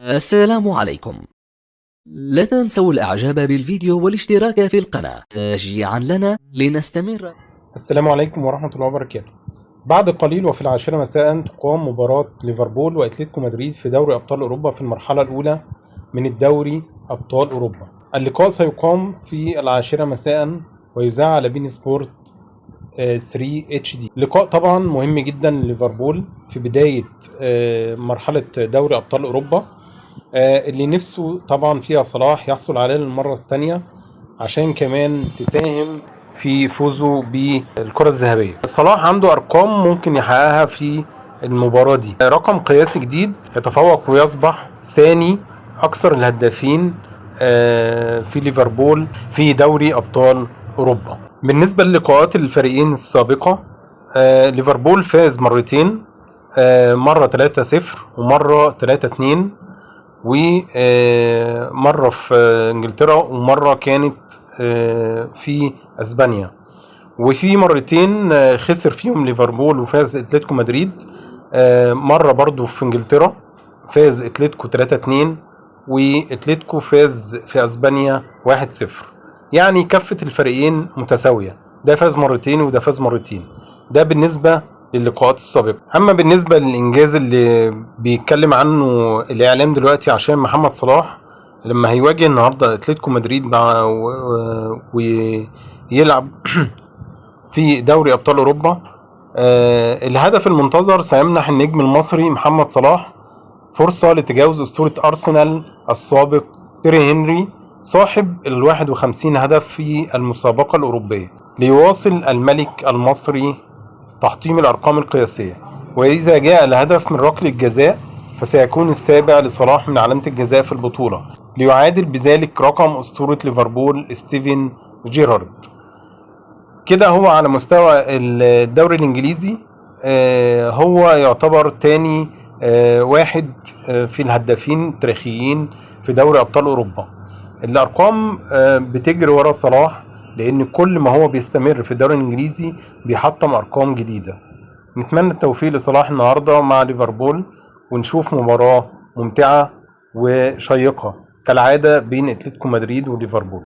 السلام عليكم. لا تنسوا الإعجاب بالفيديو والاشتراك في القناة تشجيعا لنا لنستمر. السلام عليكم ورحمة الله وبركاته. بعد قليل وفي 10 مساء تقام مباراة ليفربول وأتلتيكو مدريد في دوري أبطال أوروبا في المرحلة الأولى من الدوري أبطال أوروبا. اللقاء سيقام في 10 مساء ويذاع على بين سبورت 3 HD. لقاء طبعا مهم جدا لليفربول في بداية مرحلة دوري أبطال أوروبا، اللي نفسه طبعا فيها صلاح يحصل عليه للمرة الثانية عشان كمان تساهم في فوزه بالكرة الذهبية. صلاح عنده أرقام ممكن يحققها في المباراة دي، رقم قياسي جديد يتفوق ويصبح ثاني أكثر الهدافين في ليفربول في دوري أبطال أوروبا. بالنسبة للقاءات الفريقين السابقة، ليفربول فاز مرتين، مرة 3-0 ومرة 3-2، ومرة في انجلترا ومرة كانت في اسبانيا، وفي مرتين خسر فيهم ليفربول وفاز اتلتيكو مدريد. مرة برضو في انجلترا فاز اتلتيكو 3-2 واتلتيكو فاز في اسبانيا 1-0. يعني كفة الفريقين متساوية، ده فاز مرتين وده فاز مرتين. ده بالنسبة للقاءات السابقة. اما بالنسبة للانجاز اللي بيتكلم عنه الاعلام دلوقتي عشان محمد صلاح لما هيواجه النهاردة اتلتيكو مدريد مع ويلعب في دوري ابطال اوروبا، الهدف المنتظر سيمنح النجم المصري محمد صلاح فرصة لتجاوز اسطورة ارسنال السابق تيري هنري صاحب 51 هدف في المسابقة الاوروبية، ليواصل الملك المصري تحطيم الارقام القياسية. واذا جاء الهدف من ركلة الجزاء فسيكون السابع لصلاح من علامة الجزاء في البطولة، ليعادل بذلك رقم اسطورة ليفربول ستيفن جيرارد. كده هو على مستوى الدوري الانجليزي هو يعتبر تاني واحد في الهدافين التاريخيين في دوري ابطال اوروبا. الارقام بتجري ورا صلاح، لان كل ما هو بيستمر في الدوري الانجليزي بيحطم ارقام جديدة. نتمنى التوفيق لصلاح النهاردة مع ليفربول، ونشوف مباراة ممتعة وشيقة كالعادة بين اتلتيكو مدريد وليفربول.